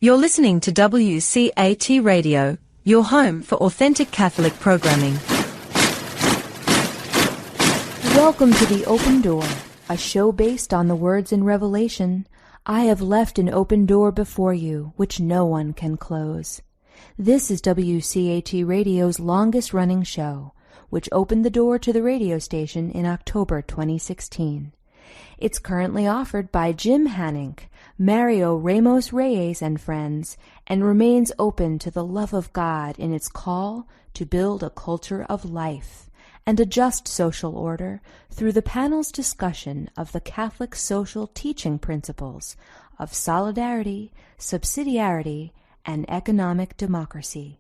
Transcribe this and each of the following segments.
You're listening to WCAT Radio, your home for authentic Catholic programming. Welcome to The Open Door, a show based on the words in Revelation, "I have left an open door before you, which no one can close." This is WCAT Radio's longest-running show, which opened the door to the radio station in October 2016. It's currently offered by Jim Hanink, Mario Ramos Reyes and friends, and remains open to the love of God in its call to build a culture of life and a just social order through the panel's discussion of the Catholic social teaching principles of solidarity, subsidiarity, and economic democracy.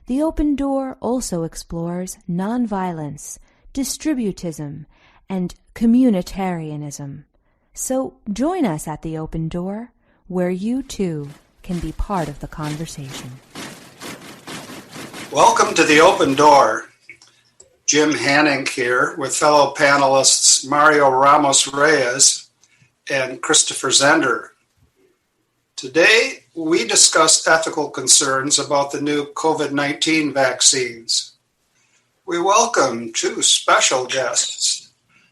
The Open Door also explores nonviolence, distributism, and communitarianism. So join us at the Open Door, where you too can be part of the conversation. Welcome to the Open Door. Jim Hanink here with fellow panelists Mario Ramos Reyes and Christopher Zender. Today, we discuss ethical concerns about the new COVID-19 vaccines. We welcome two special guests.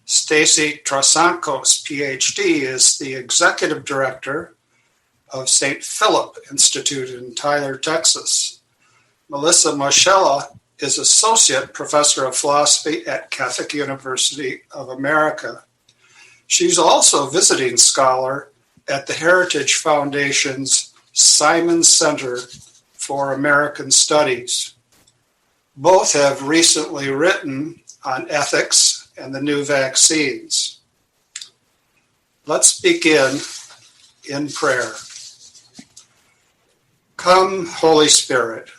Stacy Trasancos, Ph.D., is the executive director of St. Philip Institute in Tyler, Texas. Melissa Moschella is associate professor of philosophy at Catholic University of America. She's also visiting scholar at the Heritage Foundation's Simon Center for American Studies. Both have recently written on ethics and the new vaccines. Let's begin in prayer. Come, Holy Spirit,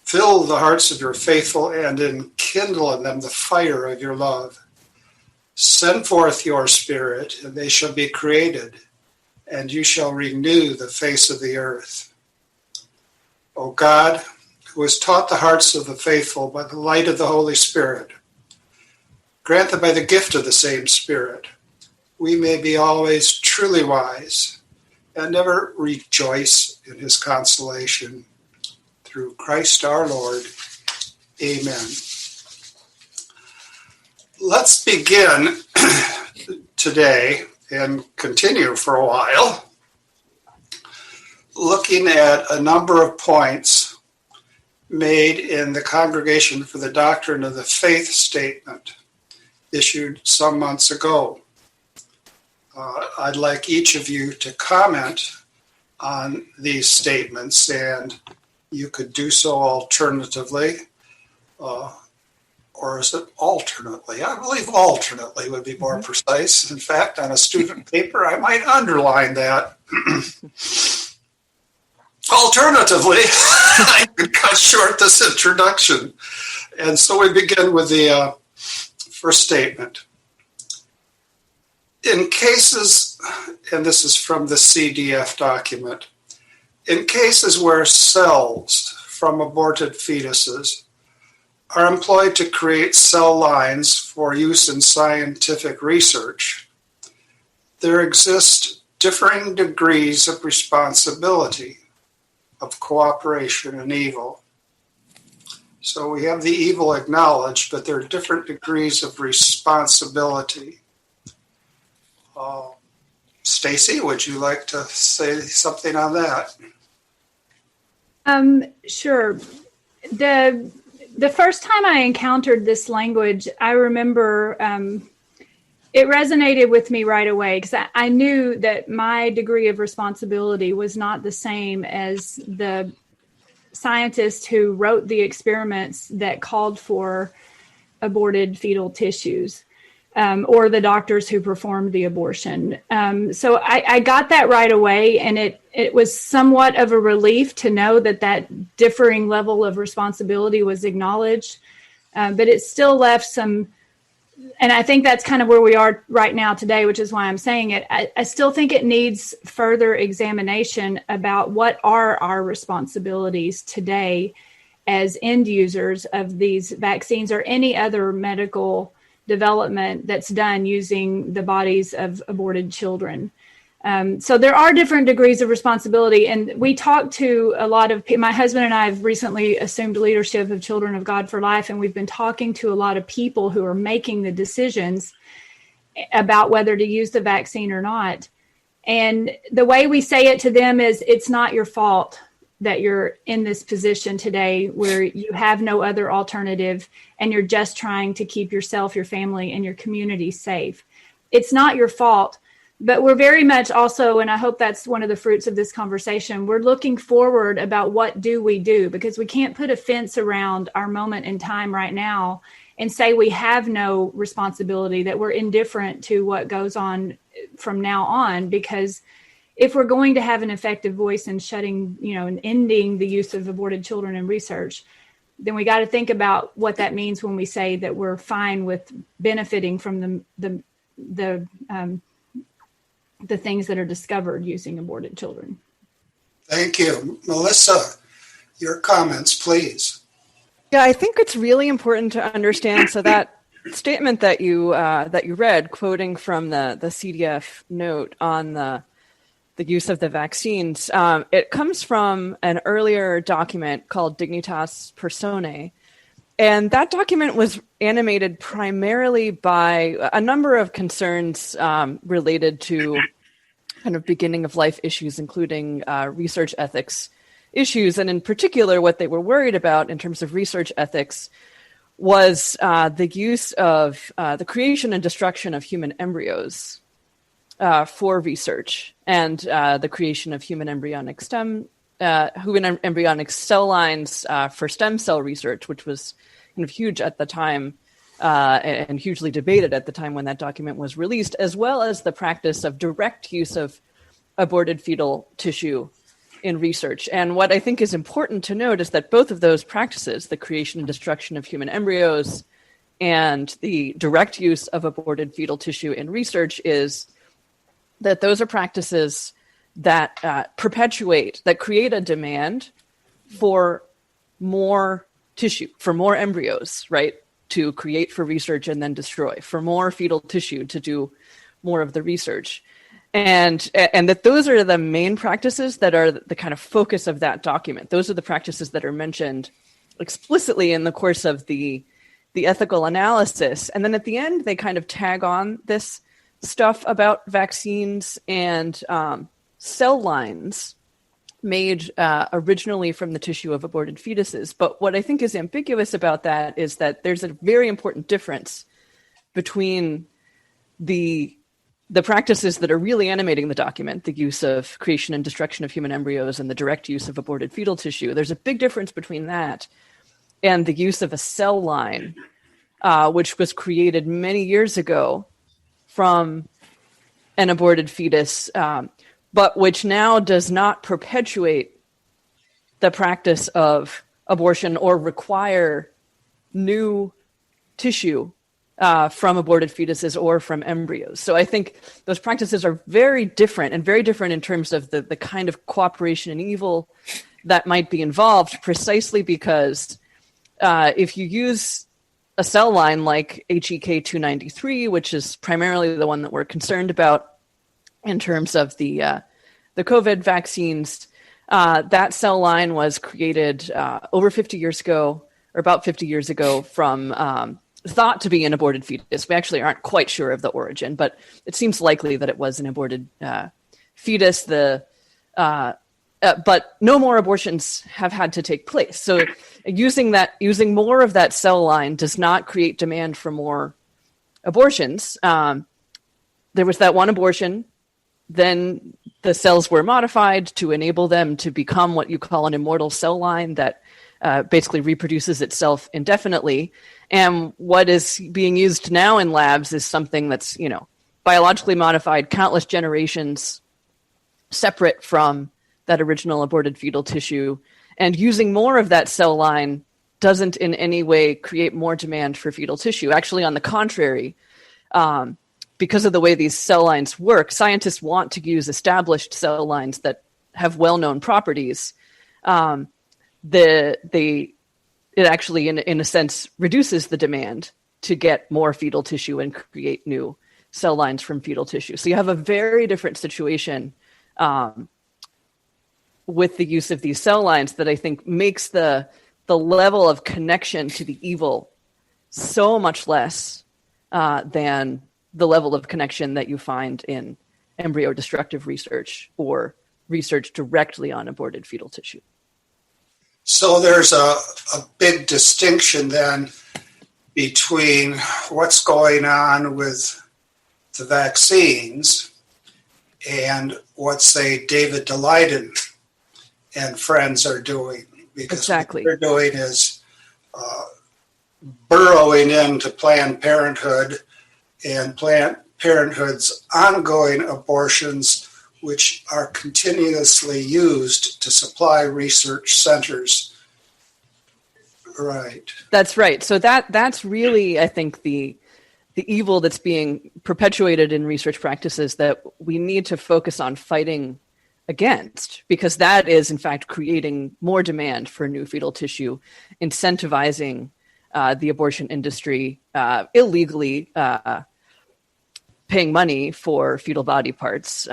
fill the hearts of your faithful and enkindle in them the fire of your love. Send forth your Spirit, and they shall be created, and you shall renew the face of the earth. O God, who has taught the hearts of the faithful by the light of the Holy Spirit, grant that by the gift of the same Spirit, we may be always truly wise and ever rejoice in his consolation. Through Christ our Lord. Amen. Let's begin today and continue for a while looking at a number of points made in the Congregation for the Doctrine of the Faith statement issued some months ago. I'd like each of you to comment on these statements, and you could do so alternatively, or is it alternately? I believe alternately would be more precise. In fact, on a student paper, I might underline that. Alternatively, I could cut short this introduction. And so we begin with the first statement. In cases, and this is from the CDF document, in cases where cells from aborted fetuses are employed to create cell lines for use in scientific research, there exist differing degrees of responsibility, of cooperation and evil. So we have the evil acknowledged, but there are different degrees of responsibility. Stacy, would you like to say something on that? Sure. The first time I encountered this language, I remember it resonated with me right away because I knew that my degree of responsibility was not the same as the scientists who wrote the experiments that called for aborted fetal tissues. Or the doctors who performed the abortion. So I got that right away, and it was somewhat of a relief to know that differing level of responsibility was acknowledged, but it still left some, and I think that's kind of where we are right now today, which is why I'm saying it. I still think it needs further examination about what are our responsibilities today as end users of these vaccines or any other medical development that's done using the bodies of aborted children. So there are different degrees of responsibility. And we talk to a lot of my husband and I have recently assumed leadership of Children of God for Life. And we've been talking to a lot of people who are making the decisions about whether to use the vaccine or not. And the way we say it to them is, it's not your fault that you're in this position today where you have no other alternative and you're just trying to keep yourself, your family, and your community safe. It's not your fault, but we're very much also, and I hope that's one of the fruits of this conversation, we're looking forward about what do we do, because we can't put a fence around our moment in time right now and say we have no responsibility, that we're indifferent to what goes on from now on, because if we're going to have an effective voice in shutting, and ending the use of aborted children in research, then we got to think about what that means when we say that we're fine with benefiting from the things that are discovered using aborted children. Thank you. Melissa, your comments, please. Yeah, I think it's really important to understand. So that statement that you read, quoting from the CDF note on the use of the vaccines, it comes from an earlier document called Dignitas Personae. And that document was animated primarily by a number of concerns related to kind of beginning of life issues, including research ethics issues. And in particular, what they were worried about in terms of research ethics was the use of the creation and destruction of human embryos for research, and the creation of human embryonic cell lines for stem cell research, which was kind of huge at the time and hugely debated at the time when that document was released, as well as the practice of direct use of aborted fetal tissue in research. And what I think is important to note is that both of those practices, the creation and destruction of human embryos and the direct use of aborted fetal tissue in research, is that those are practices that that create a demand for more tissue, for more embryos, right, to create for research and then destroy, for more fetal tissue to do more of the research. And that those are the main practices that are the kind of focus of that document. Those are the practices that are mentioned explicitly in the course of the ethical analysis. And then at the end, they kind of tag on this stuff about vaccines and cell lines made originally from the tissue of aborted fetuses. But what I think is ambiguous about that is that there's a very important difference between the practices that are really animating the document, the use of creation and destruction of human embryos and the direct use of aborted fetal tissue. There's a big difference between that and the use of a cell line, which was created many years ago from an aborted fetus, but which now does not perpetuate the practice of abortion or require new tissue from aborted fetuses or from embryos. So I think those practices are very different, and very different in terms of the kind of cooperation and evil that might be involved, precisely because if you use a cell line like HEK 293, which is primarily the one that we're concerned about in terms of the COVID vaccines, that cell line was created over 50 years ago, or about 50 years ago, from thought to be an aborted fetus. We actually aren't quite sure of the origin, but it seems likely that it was an aborted fetus. But no more abortions have had to take place. So using more of that cell line does not create demand for more abortions. There was that one abortion, then the cells were modified to enable them to become what you call an immortal cell line that basically reproduces itself indefinitely. And what is being used now in labs is something that's, biologically modified countless generations separate from that original aborted fetal tissue. And using more of that cell line doesn't in any way create more demand for fetal tissue. Actually, on the contrary, because of the way these cell lines work, scientists want to use established cell lines that have well-known properties. It actually, in a sense, reduces the demand to get more fetal tissue and create new cell lines from fetal tissue. So you have a very different situation with the use of these cell lines that I think makes the level of connection to the evil so much less than the level of connection that you find in embryo destructive research or research directly on aborted fetal tissue. So there's a big distinction then between what's going on with the vaccines and what, say, David Daleiden and friends are doing. Because exactly. What they're doing is burrowing into Planned Parenthood and Planned Parenthood's ongoing abortions, which are continuously used to supply research centers. Right. That's right. So that's really, I think, the evil that's being perpetuated in research practices that we need to focus on fighting against, because that is, in fact, creating more demand for new fetal tissue, incentivizing the abortion industry illegally paying money for fetal body parts,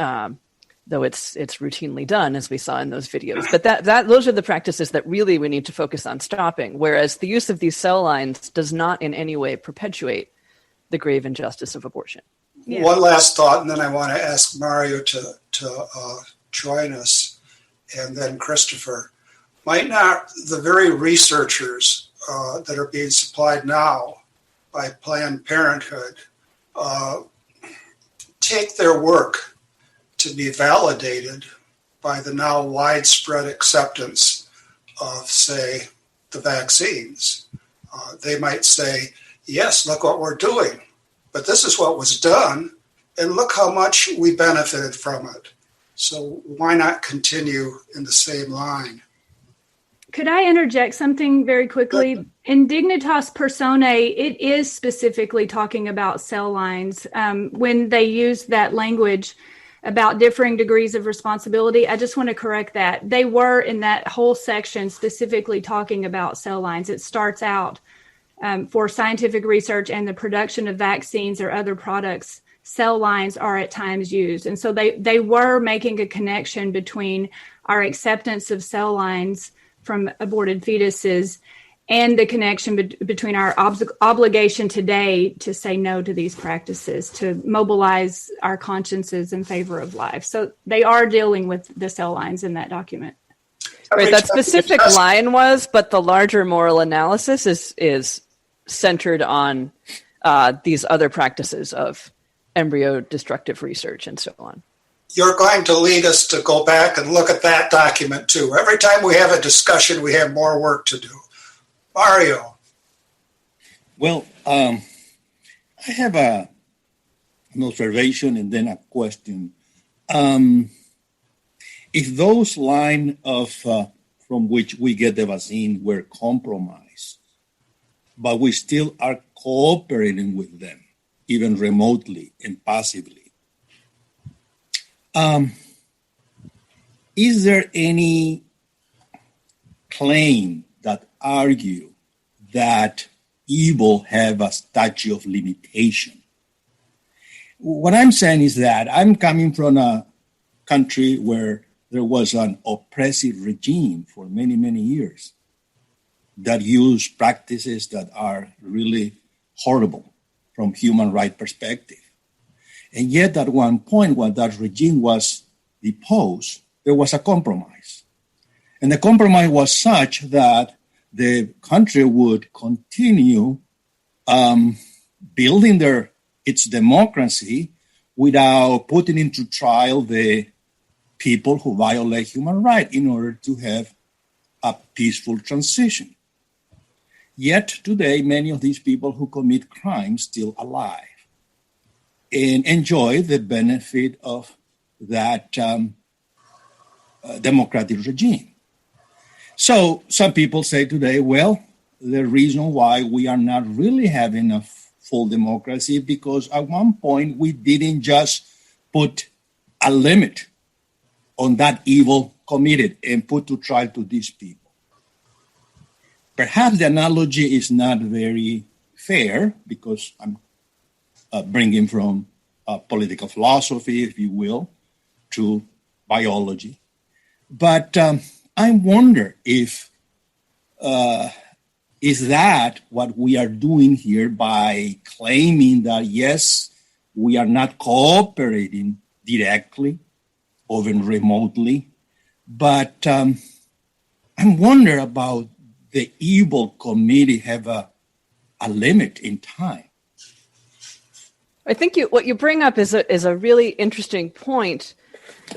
though it's routinely done, as we saw in those videos. But those are the practices that really we need to focus on stopping, whereas the use of these cell lines does not in any way perpetuate the grave injustice of abortion. Yeah. One last thought, and then I want to ask Mario to join us, and then Christopher. Might not the very researchers that are being supplied now by Planned Parenthood take their work to be validated by the now widespread acceptance of, say, the vaccines? They might say, yes, look what we're doing, but this is what was done, and look how much we benefited from it. So why not continue in the same line? Could I interject something very quickly? In Dignitas Personae, it is specifically talking about cell lines. When they use that language about differing degrees of responsibility, I just want to correct that. They were in that whole section specifically talking about cell lines. It starts out for scientific research and the production of vaccines or other products, cell lines are at times used. And so they were making a connection between our acceptance of cell lines from aborted fetuses and the connection between our obligation today to say no to these practices, to mobilize our consciences in favor of life. So they are dealing with the cell lines in that document. Right, that specific line was, but the larger moral analysis is centered on these other practices of embryo destructive research and so on. You're going to lead us to go back and look at that document too. Every time we have a discussion, we have more work to do. Mario. Well, I have an observation and then a question. If those lines from which we get the vaccine were compromised, but we still are cooperating with them, even remotely and passively, is there any claim that argue that evil have a statute of limitation? What I'm saying is that I'm coming from a country where there was an oppressive regime for many, many years that used practices that are really horrible from human rights perspective. And yet at one point when that regime was deposed, there was a compromise. And the compromise was such that the country would continue building its democracy without putting into trial the people who violate human rights in order to have a peaceful transition. Yet today, many of these people who commit crimes still alive and enjoy the benefit of that democratic regime. So some people say today, well, the reason why we are not really having a full democracy because at one point we didn't just put a limit on that evil committed and put to trial to these people. Perhaps the analogy is not very fair because I'm bringing from political philosophy, if you will, to biology. But I wonder if is that what we are doing here by claiming that, yes, we are not cooperating directly or even remotely, but I wonder about the evil committee have a limit in time. I think what you bring up is a really interesting point,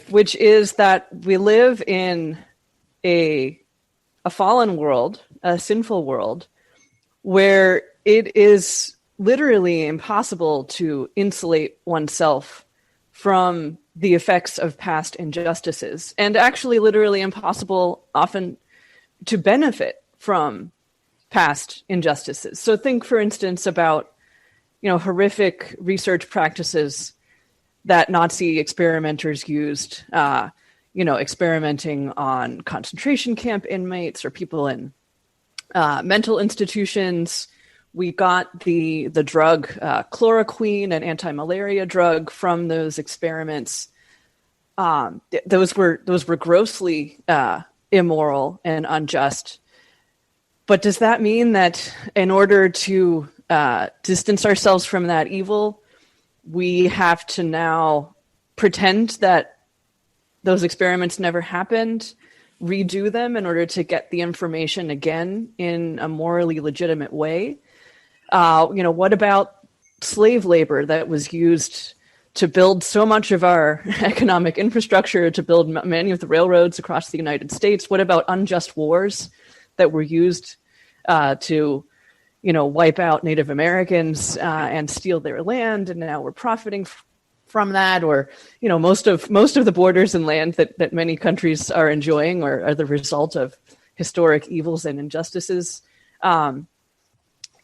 which is that we live in a fallen world, a sinful world, where it is literally impossible to insulate oneself from the effects of past injustices, and actually literally impossible often to benefit from past injustices. So think, for instance, about horrific research practices that Nazi experimenters used, experimenting on concentration camp inmates or people in mental institutions. We got the drug chloroquine, an anti-malaria drug, from those experiments. Those were grossly immoral and unjust. But does that mean that in order to distance ourselves from that evil, we have to now pretend that those experiments never happened, redo them in order to get the information again in a morally legitimate way? What about slave labor that was used to build so much of our economic infrastructure, to build many of the railroads across the United States? What about unjust wars that were used to wipe out Native Americans and steal their land, and now we're profiting from that? Or most of the borders and land that many countries are enjoying are the result of historic evils and injustices.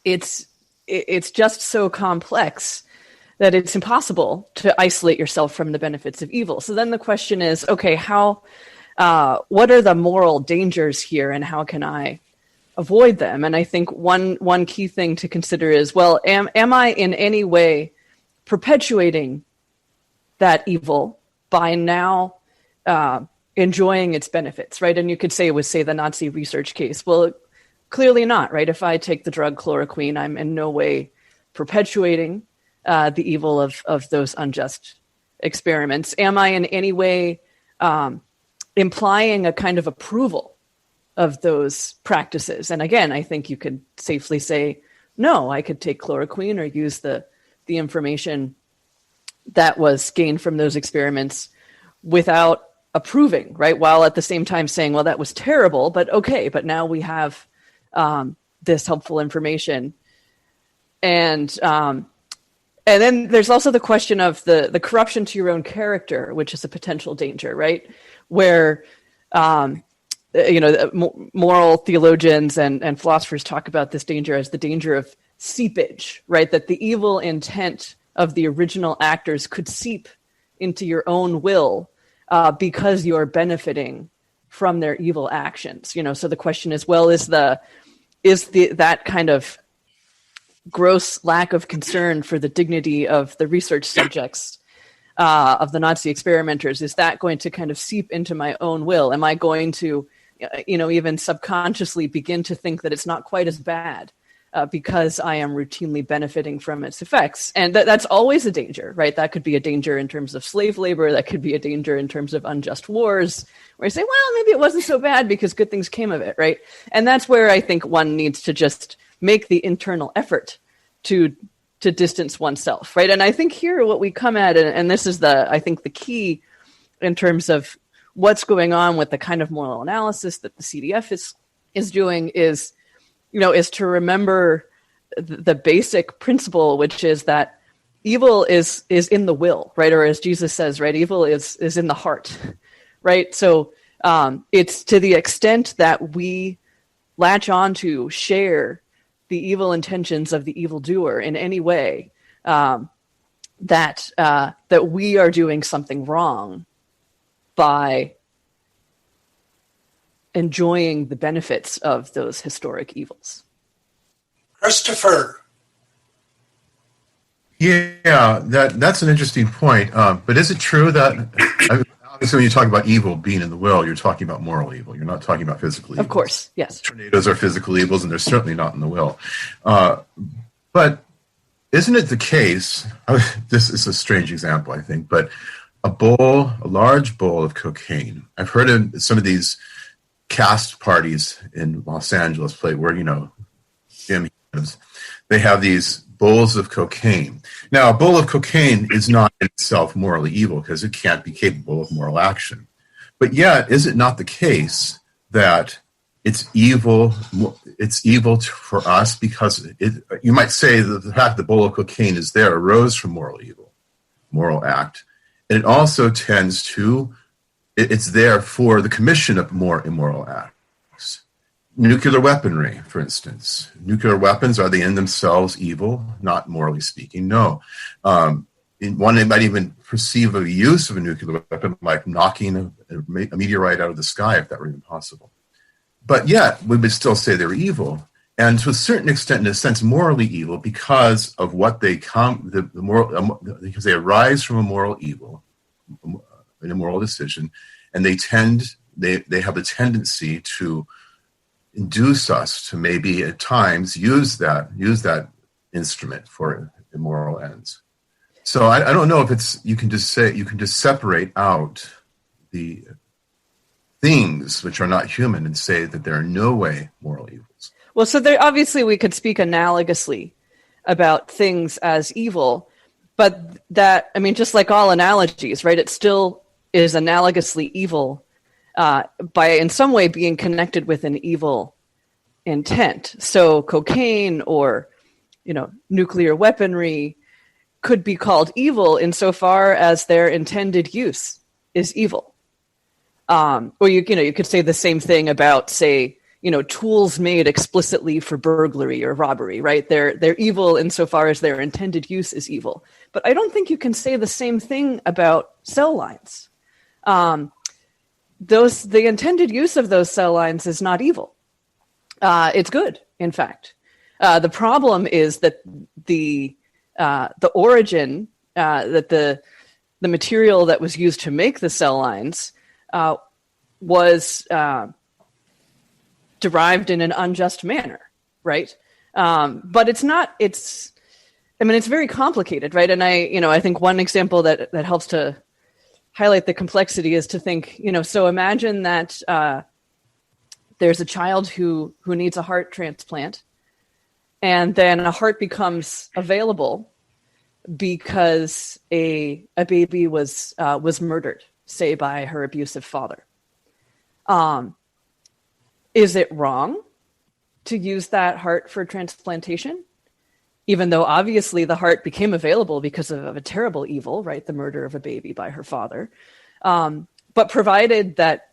It's just so complex that it's impossible to isolate yourself from the benefits of evil. So then the question is, okay, what are the moral dangers here, and how can I avoid them? And I think one key thing to consider is, well, am I in any way perpetuating that evil by now enjoying its benefits, right? And you could say it was, say, the Nazi research case. Well, clearly not, right? If I take the drug chloroquine, I'm in no way perpetuating the evil of those unjust experiments. Am I in any way implying a kind of approval of those practices? And again, I think you could safely say, no, I could take chloroquine or use the information that was gained from those experiments without approving, right? While at the same time saying, well, that was terrible, but okay, but now we have this helpful information. And then there's also the question of the corruption to your own character, which is a potential danger, right? Where moral theologians and philosophers talk about this danger as the danger of seepage, right? That the evil intent of the original actors could seep into your own will because you're benefiting from their evil actions. So the question is, well, is that kind of gross lack of concern for the dignity of the research subjects of the Nazi experimenters, is that going to kind of seep into my own will? Am I going to, even subconsciously begin to think that it's not quite as bad because I am routinely benefiting from its effects? And that's always a danger, right? That could be a danger in terms of slave labor. That could be a danger in terms of unjust wars, where I say, well, maybe it wasn't so bad because good things came of it, right? And that's where I think one needs to just make the internal effort to distance oneself, right? And I think here what we come at, and this is I think the key in terms of what's going on with the kind of moral analysis that the CDF is doing is to remember the basic principle, which is that evil is in the will, right? Or as Jesus says, right, evil is in the heart, right? So it's to the extent that we latch on to, share the evil intentions of the evildoer in any way, that we are doing something wrong by enjoying the benefits of those historic evils. Christopher. Yeah, that's an interesting point. But is it true that, obviously, when you talk about evil being in the will, you're talking about moral evil. You're not talking about physical evil. Of course, yes. Tornadoes are physical evils, and they're certainly not in the will. But isn't it the case, this is a strange example, I think, but a large bowl of cocaine. I've heard of some of these cast parties in Los Angeles where, Jim lives. They have these bowls of cocaine. Now, a bowl of cocaine is not in itself morally evil because it can't be capable of moral action. But yet, is it not the case that it's evil for us because you might say that the fact the bowl of cocaine is there arose from moral act. And it also tends to, it's there for the commission of more immoral acts. Nuclear weaponry, for instance. Nuclear weapons, are they in themselves evil? Not morally speaking, no. One might even perceive the use of a nuclear weapon like knocking a meteorite out of the sky, if that were even possible. But yet, we would still say they're evil. And to a certain extent, in a sense, morally evil because of what they because they arise from a moral evil, an immoral decision, and they have a tendency to induce us to maybe at times use that instrument for immoral ends. So I don't know if you can just separate out the things which are not human and say that there are no way moral evils. Well, so there obviously we could speak analogously about things as evil, but just like all analogies, right? It still is analogously evil by in some way being connected with an evil intent. So cocaine or, nuclear weaponry could be called evil insofar as their intended use is evil. Or you could say the same thing about, say, tools made explicitly for burglary or robbery, right? They're evil insofar as their intended use is evil. But I don't think you can say the same thing about cell lines. The intended use of those cell lines is not evil. It's good, in fact. The problem is that the origin, that the material that was used to make the cell lines was derived in an unjust manner, right? But it's not. It's very complicated, right? And I think one example that helps to highlight the complexity is to think, so imagine that there's a child who needs a heart transplant, and then a heart becomes available because a baby was murdered, say by her abusive father. Is it wrong to use that heart for transplantation? Even though obviously the heart became available because of a terrible evil, right? The murder of a baby by her father. But provided that,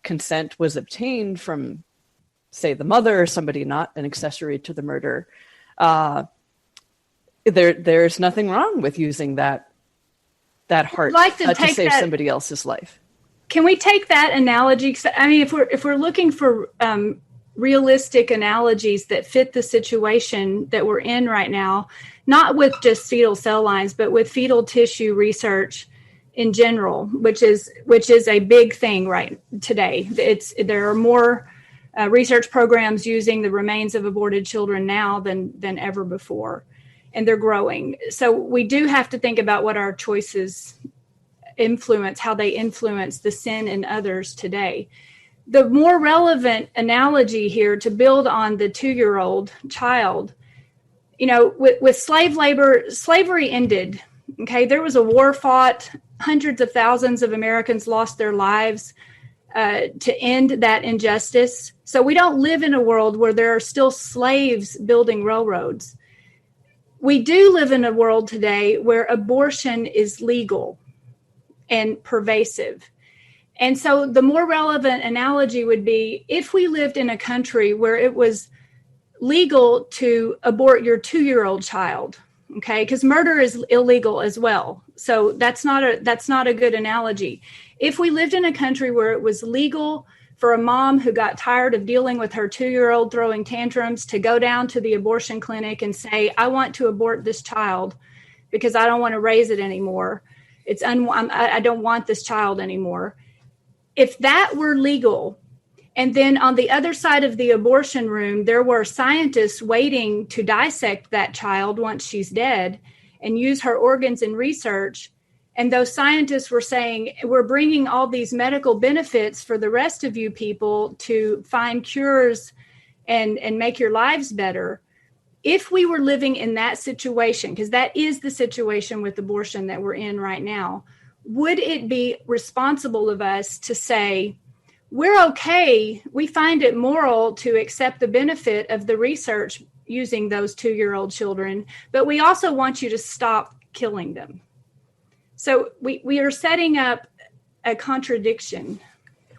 consent was obtained from, say, the mother or somebody not an accessory to the murder, there's nothing wrong with using that heart to save somebody else's life. Can we take that analogy? If we're looking for realistic analogies that fit the situation that we're in right now, not with just fetal cell lines, but with fetal tissue research in general, which is a big thing right today. There are more research programs using the remains of aborted children now than ever before, and they're growing. So we do have to think about what our choices how they influence the sin in others today. The more relevant analogy here to build on the 2-year-old child, with slave labor, slavery ended. Okay, there was a war fought. Hundreds of thousands of Americans lost their lives to end that injustice. So we don't live in a world where there are still slaves building railroads. We do live in a world today where abortion is legal and pervasive. And so the more relevant analogy would be if we lived in a country where it was legal to abort your 2-year-old child, okay, because murder is illegal as well. So that's not a good analogy. If we lived in a country where it was legal for a mom who got tired of dealing with her 2-year-old throwing tantrums to go down to the abortion clinic and say, I want to abort this child, because I don't want to raise it anymore. I don't want this child anymore. If that were legal, and then on the other side of the abortion room, there were scientists waiting to dissect that child once she's dead and use her organs in research, and those scientists were saying, we're bringing all these medical benefits for the rest of you people to find cures and make your lives better. If we were living in that situation, because that is the situation with abortion that we're in right now, would it be responsible of us to say, we're okay, we find it moral to accept the benefit of the research using those 2-year-old children, but we also want you to stop killing them? So we are setting up a contradiction.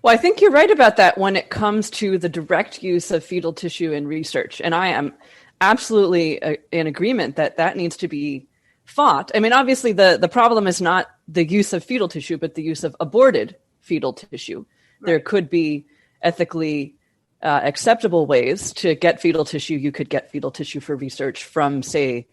Well, I think you're right about that when it comes to the direct use of fetal tissue in research. And I am absolutely in agreement that that needs to be fought. I mean, obviously, the problem is not the use of fetal tissue, but the use of aborted fetal tissue. Right. There could be ethically acceptable ways to get fetal tissue. You could get fetal tissue for research from, say,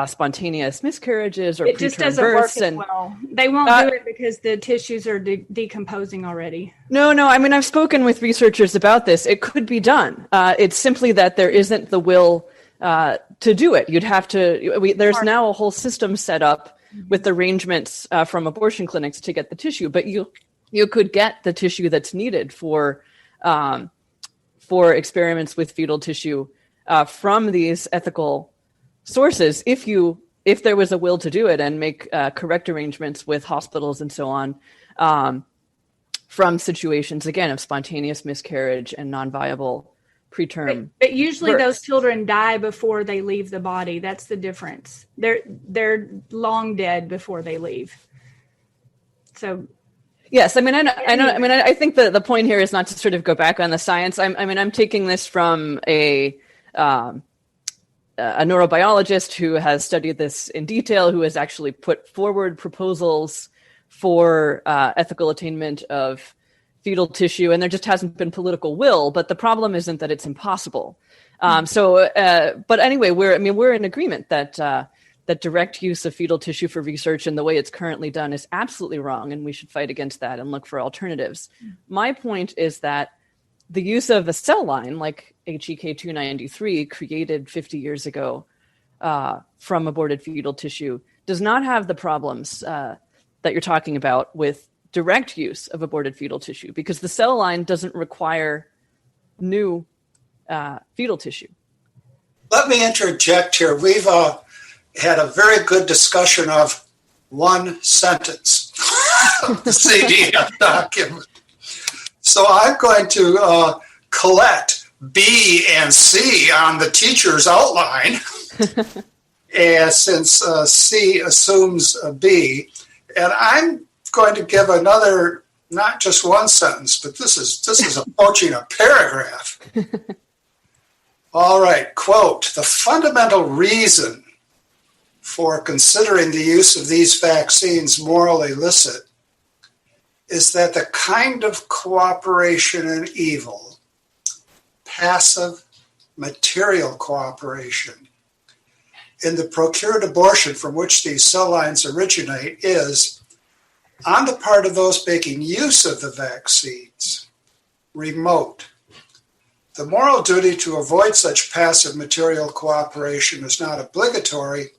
spontaneous miscarriages or it just doesn't births. Work as well. They won't do it because the tissues are decomposing already. No. I mean, I've spoken with researchers about this. It could be done. It's simply that there isn't the will to do it. You'd have to. There's now a whole system set up with arrangements from abortion clinics to get the tissue, but you could get the tissue that's needed for experiments with fetal tissue from these ethical sources if there was a will to do it and make correct arrangements with hospitals and so on from situations, again, of spontaneous miscarriage and non-viable preterm but usually births. Those children die before they leave the body. That's the difference. They're long dead before they leave. So yes, I mean, I think the point here is not to sort of go back on the science. I'm taking this from a neurobiologist who has studied this in detail, who has actually put forward proposals for ethical attainment of fetal tissue, and there just hasn't been political will. But the problem isn't that it's impossible. But anyway, we're in agreement that direct use of fetal tissue for research and the way it's currently done is absolutely wrong, and we should fight against that and look for alternatives. My point is that the use of a cell line like HEK293 created 50 years ago from aborted fetal tissue does not have the problems that you're talking about with direct use of aborted fetal tissue, because the cell line doesn't require new fetal tissue. Let me interject here. We've had a very good discussion of one sentence, the CDF document. So I'm going to collect B and C on the teacher's outline, and since C assumes B, and I'm going to give another, not just one sentence, but this is approaching a paragraph. All right, quote, the fundamental reason for considering the use of these vaccines morally illicit is that the kind of cooperation in evil, passive material cooperation, in the procured abortion from which these cell lines originate is, on the part of those making use of the vaccines, remote. The moral duty to avoid such passive material cooperation is not obligatory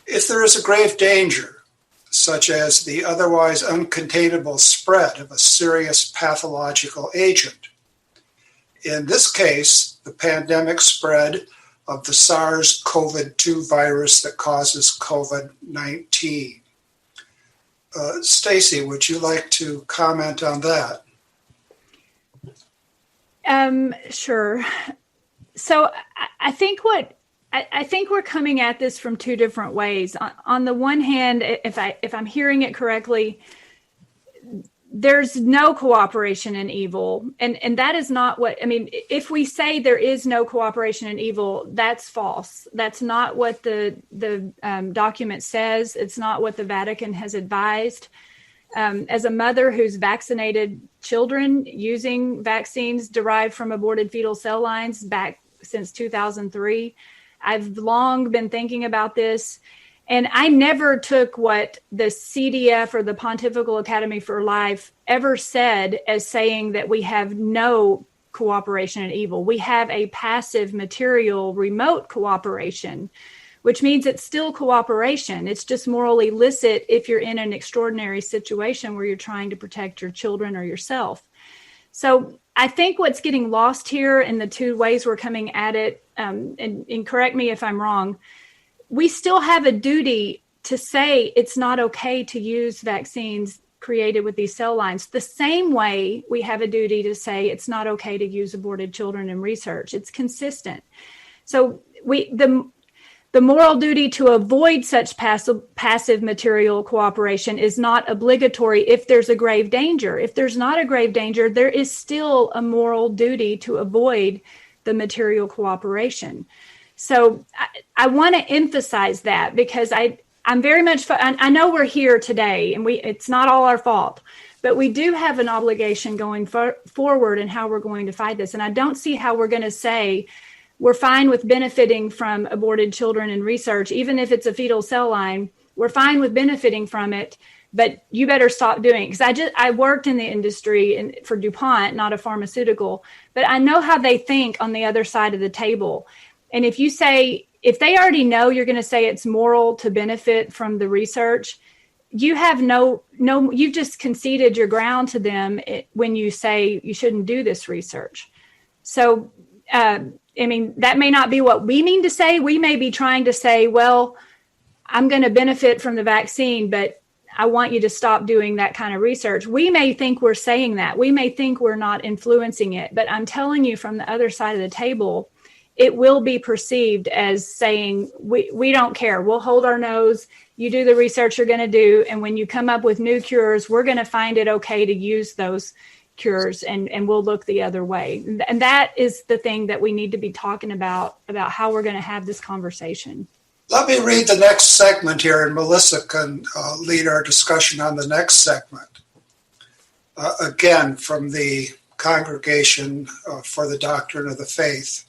if there is a grave danger, such as the otherwise uncontainable spread of a serious pathological agent. In this case, the pandemic spread of the SARS-CoV-2 virus that causes COVID-19. Stacy, would you like to comment on that? Sure. So I think we're coming at this from two different ways. On the one hand, if I'm hearing it correctly, there's no cooperation in evil, and that is not what I mean. If we say there is no cooperation in evil, that's false. That's not what the document says. It's not what the Vatican has advised. As a mother who's vaccinated children using vaccines derived from aborted fetal cell lines back since 2003, I've long been thinking about this. And I never took what the CDF or the Pontifical Academy for Life ever said as saying that we have no cooperation in evil. We have a passive material remote cooperation, which means it's still cooperation. It's just morally illicit if you're in an extraordinary situation where you're trying to protect your children or yourself. So I think what's getting lost here in the two ways we're coming at it, and correct me if I'm wrong, we still have a duty to say it's not okay to use vaccines created with these cell lines, the same way we have a duty to say it's not okay to use aborted children in research. It's consistent. So the moral duty to avoid such passive material cooperation is not obligatory if there's a grave danger. If there's not a grave danger, there is still a moral duty to avoid the material cooperation. So I want to emphasize that because I'm very much, I know we're here today and it's not all our fault, but we do have an obligation going forward in how we're going to fight this. And I don't see how we're going to say we're fine with benefiting from aborted children in research, even if it's a fetal cell line, we're fine with benefiting from it, but you better stop doing it. Because I worked in the industry for DuPont, not a pharmaceutical, but I know how they think on the other side of the table. And if they already know you're going to say it's moral to benefit from the research, you have you've just conceded your ground to them when you say you shouldn't do this research. So, that may not be what we mean to say. We may be trying to say, well, I'm going to benefit from the vaccine, but I want you to stop doing that kind of research. We may think we're saying that. We may think we're not influencing it, but I'm telling you from the other side of the table, it will be perceived as saying, we don't care. We'll hold our nose. You do the research you're going to do. And when you come up with new cures, we're going to find it okay to use those cures and we'll look the other way. And that is the thing that we need to be talking about how we're going to have this conversation. Let me read the next segment here, and Melissa can lead our discussion on the next segment. Again, from the Congregation for the Doctrine of the Faith.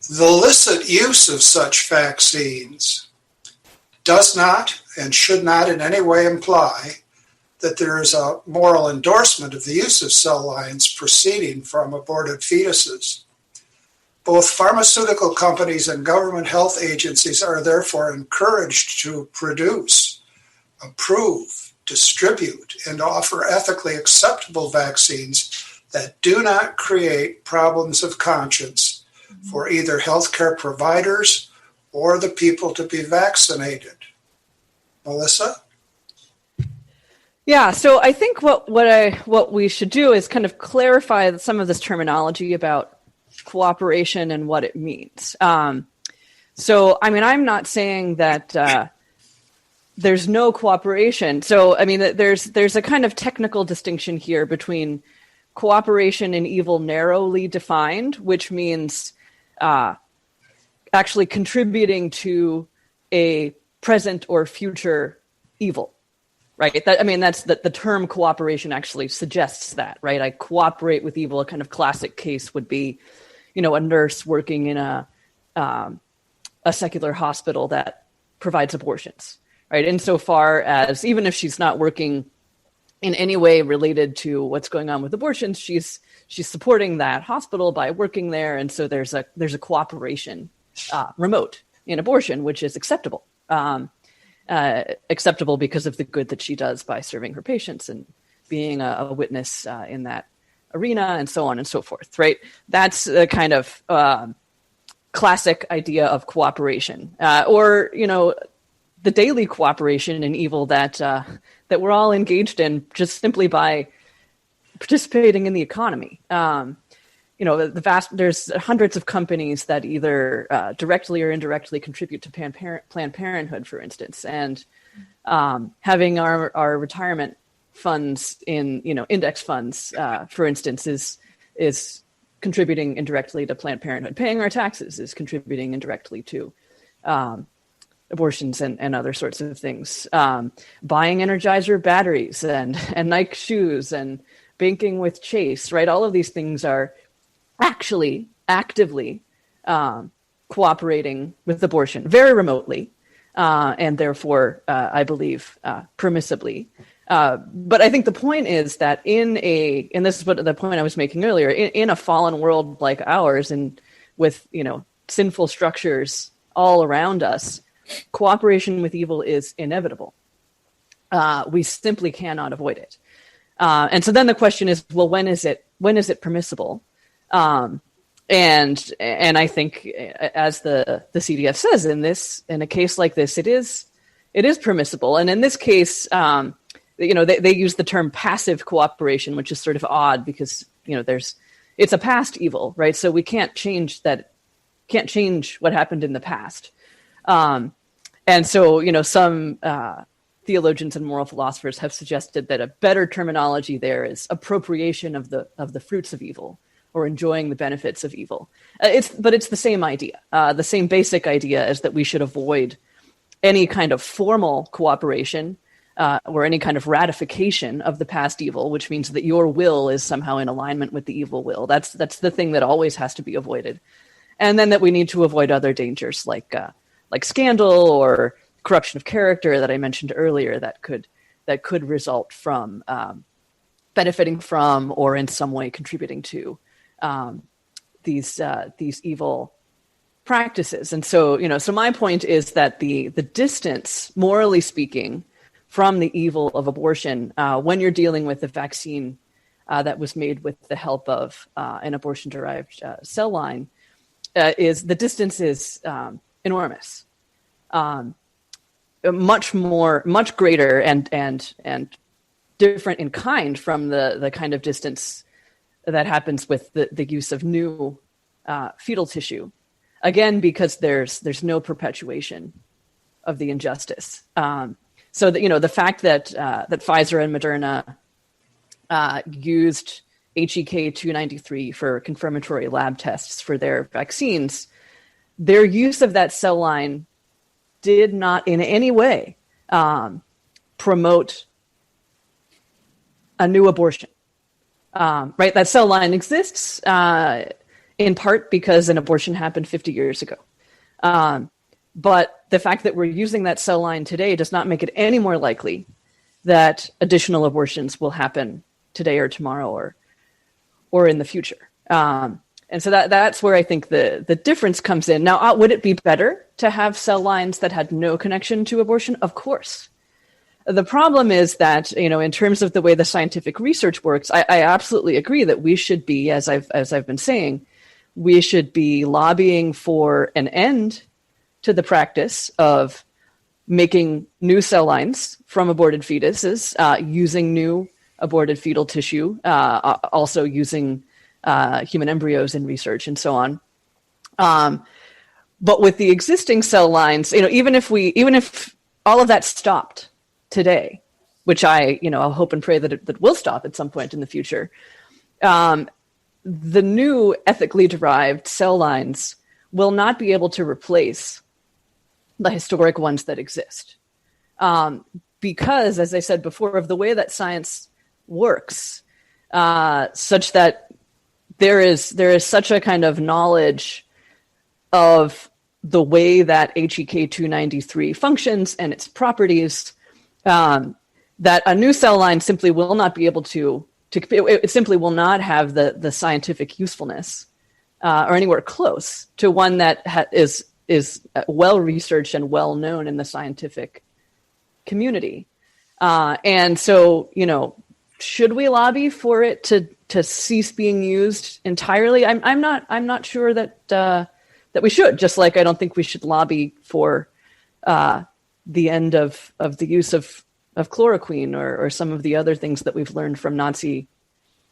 The illicit use of such vaccines does not and should not in any way imply that there is a moral endorsement of the use of cell lines proceeding from aborted fetuses. Both pharmaceutical companies and government health agencies are therefore encouraged to produce, approve, distribute, and offer ethically acceptable vaccines that do not create problems of conscience for either healthcare providers or the people to be vaccinated. Melissa? Yeah, so I think what we should do is kind of clarify some of this terminology about cooperation and what it means. So, I'm not saying that there's no cooperation. So, there's a kind of technical distinction here between cooperation and evil narrowly defined, which means actually contributing to a present or future evil. Right. That's the term cooperation actually suggests that, right? I cooperate with evil. A kind of classic case would be, a nurse working in a secular hospital that provides abortions, right? Insofar as even if she's not working in any way related to what's going on with abortions, she's supporting that hospital by working there, and so there's a cooperation remote in abortion, which is acceptable. Acceptable because of the good that she does by serving her patients and being a witness in that arena and so on and so forth, right? That's a kind of classic idea of cooperation, or the daily cooperation in evil that we're all engaged in just simply by participating in the economy. There's hundreds of companies that either directly or indirectly contribute to Planned Parenthood, for instance, and having our retirement funds in index funds, for instance, is contributing indirectly to Planned Parenthood. Paying our taxes is contributing indirectly to abortions and other sorts of things. Buying Energizer batteries and Nike shoes and banking with Chase, right? All of these things are actually actively cooperating with abortion very remotely. and therefore, I believe, permissibly. But I think the point is that and this is what the point I was making earlier, in a fallen world like ours, and with sinful structures all around us, cooperation with evil is inevitable. We simply cannot avoid it. And so then the question is, well, when is it permissible? And I think, as the CDF says, in a case like this, it is permissible. And in this case, they use the term passive cooperation, which is sort of odd because it's a past evil, right? So we can't change what happened in the past. And so some theologians and moral philosophers have suggested that a better terminology there is appropriation of the fruits of evil, or enjoying the benefits of evil. But it's the same idea. The same basic idea is that we should avoid any kind of formal cooperation or any kind of ratification of the past evil, which means that your will is somehow in alignment with the evil will. That's the thing that always has to be avoided. And then that we need to avoid other dangers like scandal or corruption of character that I mentioned earlier that could result from benefiting from or in some way contributing to these evil practices. And so, so my point is that the distance, morally speaking, from the evil of abortion, when you're dealing with a vaccine that was made with the help of an abortion-derived cell line, is enormous, much greater and different in kind from the kind of distance that happens with the use of new fetal tissue. Again, because there's no perpetuation of the injustice. So that, the fact that Pfizer and Moderna used HEK 293 for confirmatory lab tests for their vaccines, their use of that cell line did not in any way promote a new abortion. Right? That cell line exists in part because an abortion happened 50 years ago. But the fact that we're using that cell line today does not make it any more likely that additional abortions will happen today or tomorrow or in the future. And so that's where I think the difference comes in. Now, would it be better to have cell lines that had no connection to abortion? Of course. The problem is that, in terms of the way the scientific research works, I absolutely agree that we should be, as I've been saying, we should be lobbying for an end to the practice of making new cell lines from aborted fetuses, using new aborted fetal tissue, also using human embryos in research and so on. But with the existing cell lines, even if all of that stopped today, which I hope and pray that it will stop at some point in the future, the new ethically derived cell lines will not be able to replace the historic ones that exist. Because, as I said before, of the way that science works, such that there is such a kind of knowledge of the way that HEK 293 functions and its properties, that a new cell line simply will not be able it simply will not have the scientific usefulness or anywhere close to one that is well researched and well known in the scientific community. And so, should we lobby for it to cease being used entirely? I'm not sure that we should. Just like I don't think we should lobby for the end of the use of chloroquine or some of the other things that we've learned from Nazi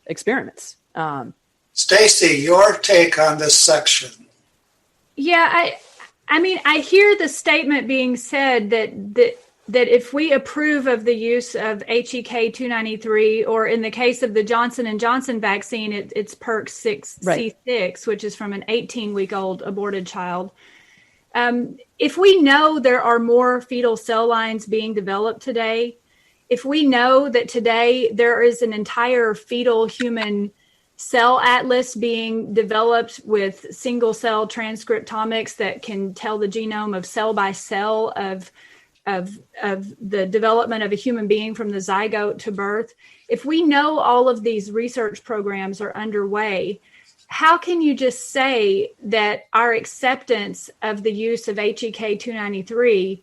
experiments. Stacy, your take on this section? Yeah, I mean, I hear the statement being said that if we approve of the use of HEK 293, or in the case of the Johnson & Johnson vaccine, it's PERC 6C6, which is from an 18-week-old aborted child. If we know there are more fetal cell lines being developed today, if we know that today there is an entire fetal human cell atlas being developed with single cell transcriptomics that can tell the genome of cell by cell of the development of a human being from the zygote to birth. If we know all of these research programs are underway, how can you just say that our acceptance of the use of HEK 293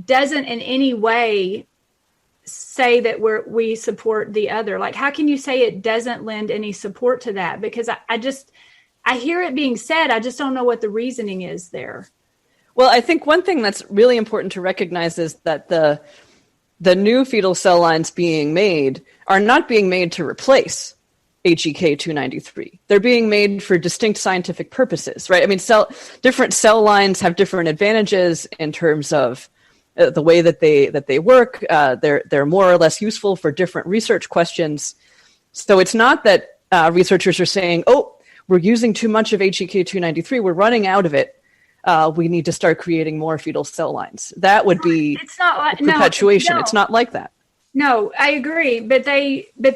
doesn't in any way say that we support the other? Like, how can you say it doesn't lend any support to that? Because I hear it being said, I just don't know what the reasoning is there. Well, I think one thing that's really important to recognize is that the new fetal cell lines being made are not being made to replace HEK 293. They're being made for distinct scientific purposes, right? I mean, different cell lines have different advantages in terms of the way that they work. They're more or less useful for different research questions. So it's not that researchers are saying, "Oh, we're using too much of HEK 293. We're running out of it. We need to start creating more fetal cell lines." That would be perpetuation. No. It's not like that. No, I agree. But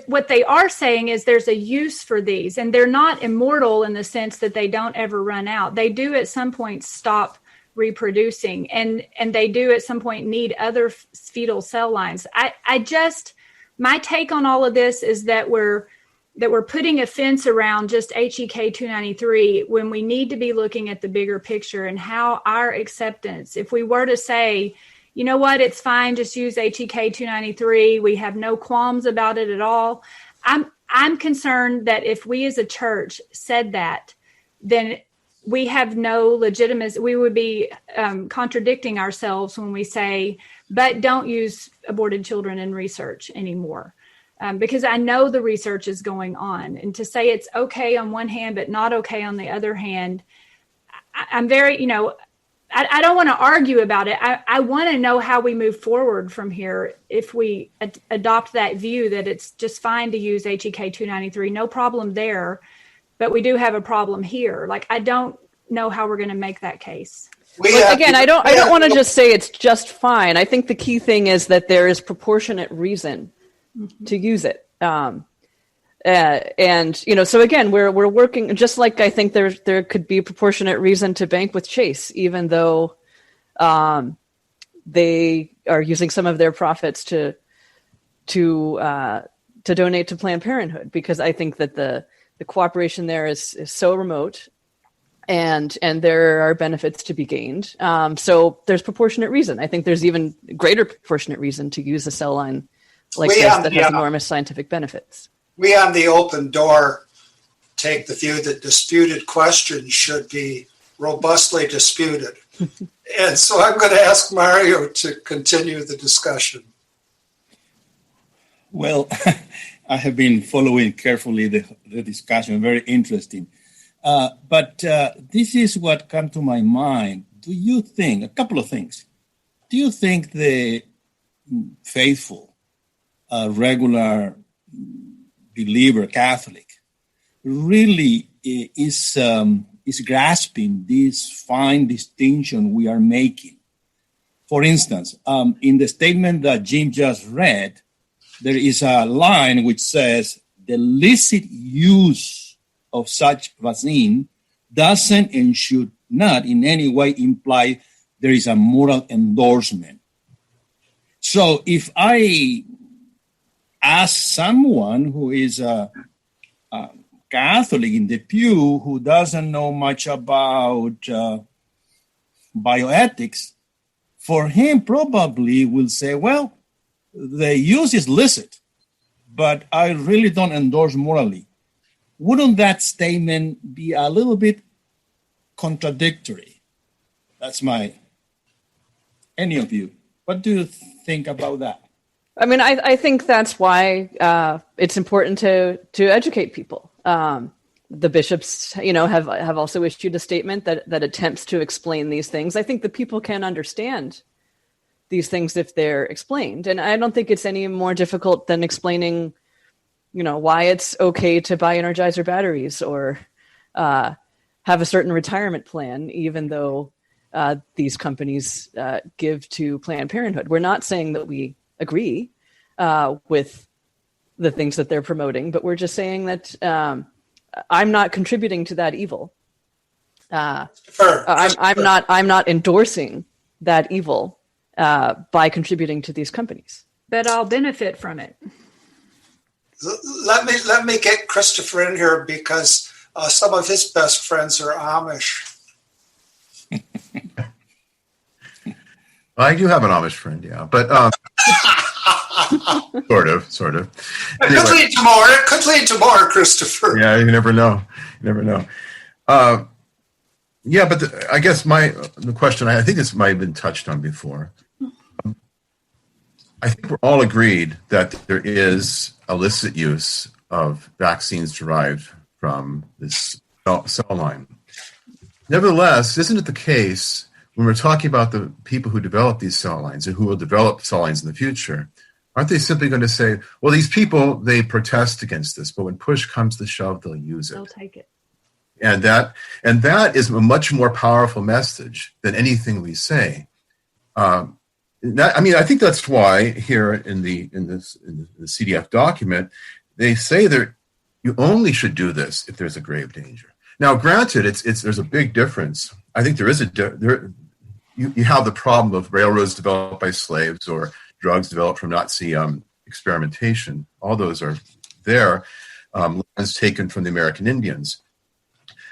what they are saying is there's a use for these, and they're not immortal in the sense that they don't ever run out. They do at some point stop reproducing, and they do at some point need other fetal cell lines. My take on all of this is that we're putting a fence around just HEK 293 when we need to be looking at the bigger picture and how our acceptance, if we were to say, you know what, it's fine, just use HEK 293, we have no qualms about it at all. I'm concerned that if we as a church said that, then we have no legitimacy. We would be contradicting ourselves when we say, but don't use aborted children in research anymore. Because I know the research is going on. And to say it's okay on one hand, but not okay on the other hand, I'm very, I don't want to argue about it. I want to know how we move forward from here if we adopt that view that it's just fine to use HEK 293, no problem there, but we do have a problem here. Like, I don't know how we're going to make that case. I don't want to just say it's just fine. I think the key thing is that there is proportionate reason to use it. So again, we're working just like I think there could be proportionate reason to bank with Chase, even though they are using some of their profits to donate to Planned Parenthood, because I think that the cooperation there is so remote, and there are benefits to be gained. So there's proportionate reason. I think there's even greater proportionate reason to use a cell line like this that has enormous scientific benefits. We on the Open Door take the view that disputed questions should be robustly disputed. And so I'm going to ask Mario to continue the discussion. Well, I have been following carefully the discussion, very interesting. But this is what comes to my mind. Do you think, a couple of things, do you think the faithful, regular believer Catholic really is grasping this fine distinction we are making? For instance, in the statement that Jim just read, there is a line which says the licit use of such vaccine doesn't and should not in any way imply there is a moral endorsement. So if I ask someone who is a Catholic in the pew who doesn't know much about bioethics, for him probably will say, well, the use is licit, but I really don't endorse morally. Wouldn't that statement be a little bit contradictory? That's any of you. What do you think about that? I mean, I think that's why it's important to educate people. The bishops, have also issued a statement that attempts to explain these things. I think the people can understand these things if they're explained. And I don't think it's any more difficult than explaining, why it's okay to buy Energizer batteries or have a certain retirement plan, even though these companies give to Planned Parenthood. We're not saying that we agree with the things that they're promoting, but we're just saying that I'm not contributing to that evil. Sure. I'm not endorsing that evil by contributing to these companies. But I'll benefit from it. Let me get Christopher in here because some of his best friends are Amish. I do have an Amish friend, yeah, but sort of. Anyway. It could lead to more, Christopher. Yeah, you never know. Yeah, but I guess the question, I think this might have been touched on before. I think we're all agreed that there is illicit use of vaccines derived from this cell line. Nevertheless, isn't it the case when we're talking about the people who develop these cell lines and who will develop cell lines in the future, aren't they simply going to say, well, these people, they protest against this, but when push comes to shove, they'll use it. They'll take it. And that is a much more powerful message than anything we say. I think that's why here in the CDF document, they say that you only should do this if there's a grave danger. Now, granted, there's a big difference. I think there is you have the problem of railroads developed by slaves or drugs developed from Nazi experimentation. All those are there, lands taken from the American Indians.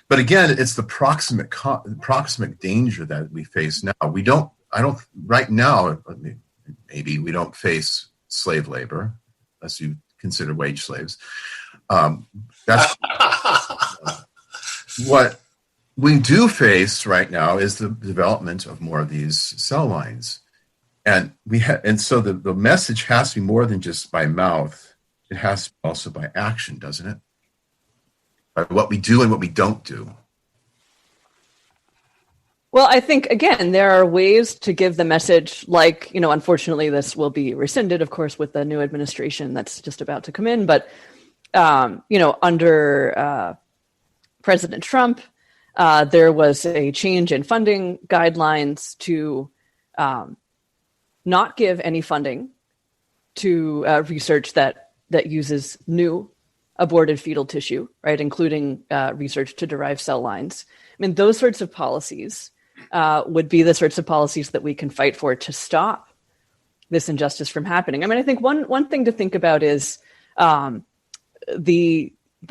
But again, it's the proximate danger that we face now. Right now, maybe we don't face slave labor, unless you consider wage slaves. That's what we do face right now is the development of more of these cell lines. And so the message has to be more than just by mouth. It has to be also by action, doesn't it? By what we do and what we don't do. Well, I think, again, there are ways to give the message like, unfortunately, this will be rescinded, of course, with the new administration that's just about to come in. But, under President Trump, there was a change in funding guidelines to not give any funding to research that uses new aborted fetal tissue, right, including research to derive cell lines. I mean, those sorts of policies would be the sorts of policies that we can fight for to stop this injustice from happening. I mean, I think one thing to think about is the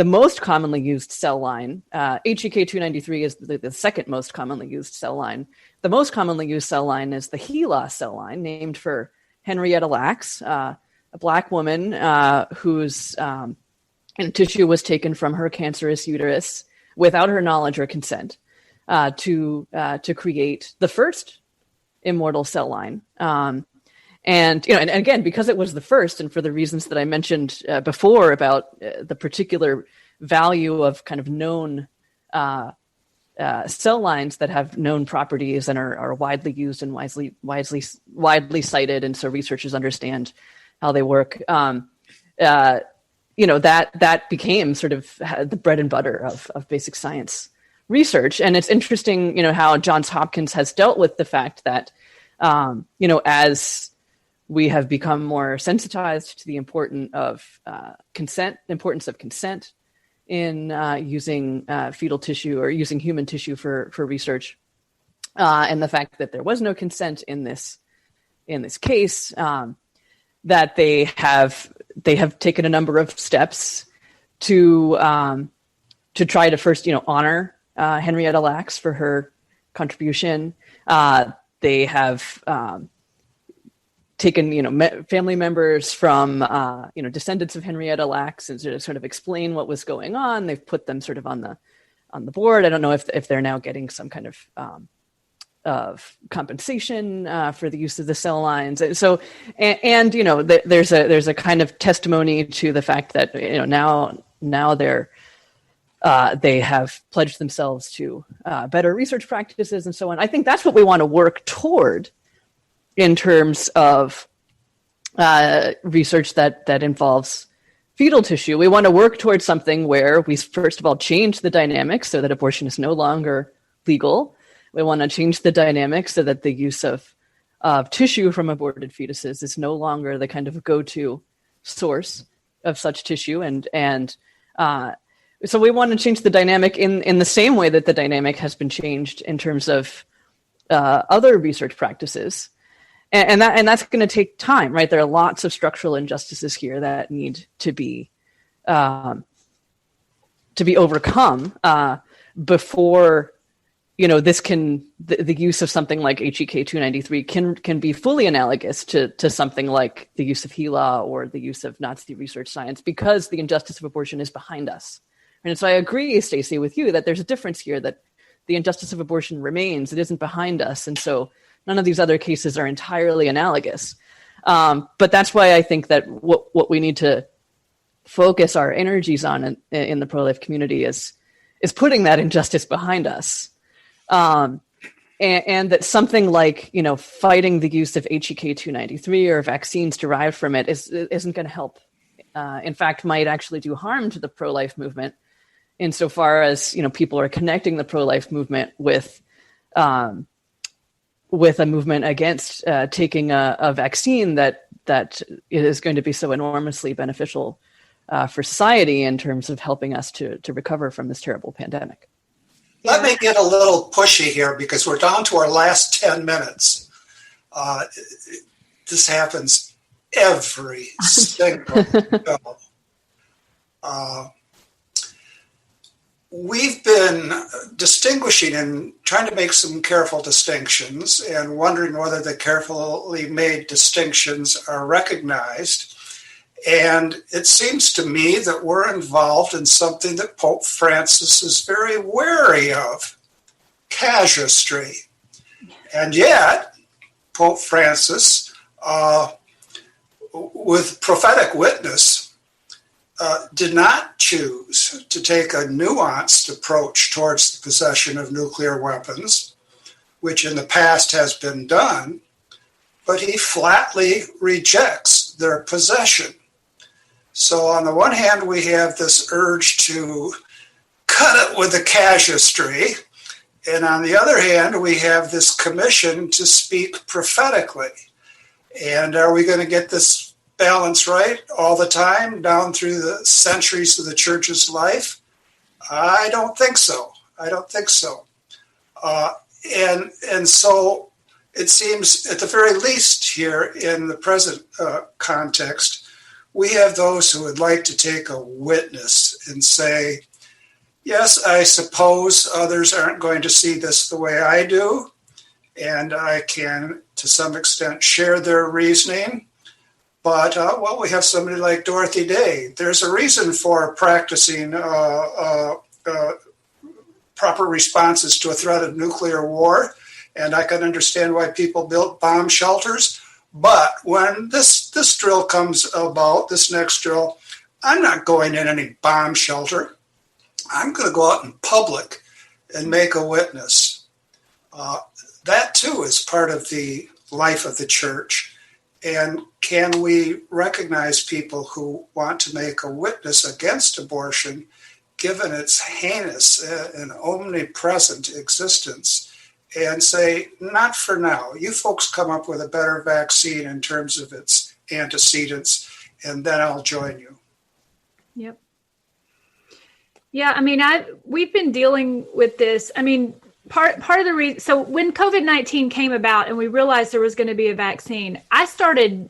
most commonly used cell line. HEK 293 is the second most commonly used cell line. The most commonly used cell line is the HeLa cell line, named for Henrietta Lacks, a Black woman whose tissue was taken from her cancerous uterus without her knowledge or consent to create the first immortal cell line. And again, because it was the first, and for the reasons that I mentioned before about the particular value of kind of known cell lines that have known properties and are widely used and widely cited, and so researchers understand how they work. That became sort of the bread and butter of basic science research. And it's interesting, how Johns Hopkins has dealt with the fact that, as we have become more sensitized to the importance of consent in using fetal tissue or using human tissue for research, and the fact that there was no consent in this case, that they have taken a number of steps to try to first, honor Henrietta Lacks for her contribution. They have taken, family members from, descendants of Henrietta Lacks and sort of explain what was going on. They've put them sort of on the board. I don't know if they're now getting some kind of compensation for the use of the cell lines. So, there's a kind of testimony to the fact that, now they have pledged themselves to better research practices and so on. I think that's what we want to work toward in terms of research that involves fetal tissue. We want to work towards something where we, first of all, change the dynamics so that abortion is no longer legal. We want to change the dynamics so that the use of tissue from aborted fetuses is no longer the kind of go-to source of such tissue. And So we want to change the dynamic in the same way that the dynamic has been changed in terms of other research practices. And that's going to take time, right? There are lots of structural injustices here that need to be overcome before, this the use of something like HEK 293 can be fully analogous to something like the use of HeLa or the use of Nazi research science, because the injustice of abortion is behind us. And so I agree, Stacy, with you that there's a difference here, that the injustice of abortion remains. It isn't behind us. And so none of these other cases are entirely analogous. But that's why I think that what we need to focus our energies on in the pro-life community is putting that injustice behind us. And that something like, fighting the use of HEK 293 or vaccines derived from it isn't going to help. In fact, might actually do harm to the pro-life movement, insofar as, people are connecting the pro-life movement with a movement against taking a vaccine that is going to be so enormously beneficial for society in terms of helping us to recover from this terrible pandemic. Let me get a little pushy here because we're down to our last 10 minutes. This happens every single show. We've been distinguishing and trying to make some careful distinctions and wondering whether the carefully made distinctions are recognized. And it seems to me that we're involved in something that Pope Francis is very wary of, casuistry. And yet, Pope Francis, with prophetic witness, did not choose to take a nuanced approach towards the possession of nuclear weapons, which in the past has been done, but he flatly rejects their possession. So on the one hand, we have this urge to cut it with the casuistry, and on the other hand, we have this commission to speak prophetically. And are we going to get this balance right all the time down through the centuries of the church's life? I don't think so. And so it seems, at the very least here in the present context, we have those who would like to take a witness and say, yes, I suppose others aren't going to see this the way I do, and I can, to some extent, share their reasoning. But, we have somebody like Dorothy Day. There's a reason for practicing proper responses to a threat of nuclear war, and I can understand why people built bomb shelters. But when this drill comes about, this next drill, I'm not going in any bomb shelter. I'm going to go out in public and make a witness. That, too, is part of the life of the church. And can we recognize people who want to make a witness against abortion, given its heinous and omnipresent existence, and say, not for now. You folks come up with a better vaccine in terms of its antecedents, and then I'll join you. Yep. Yeah, we've been dealing with this. Part of the reason, so when COVID-19 came about and we realized there was going to be a vaccine, I started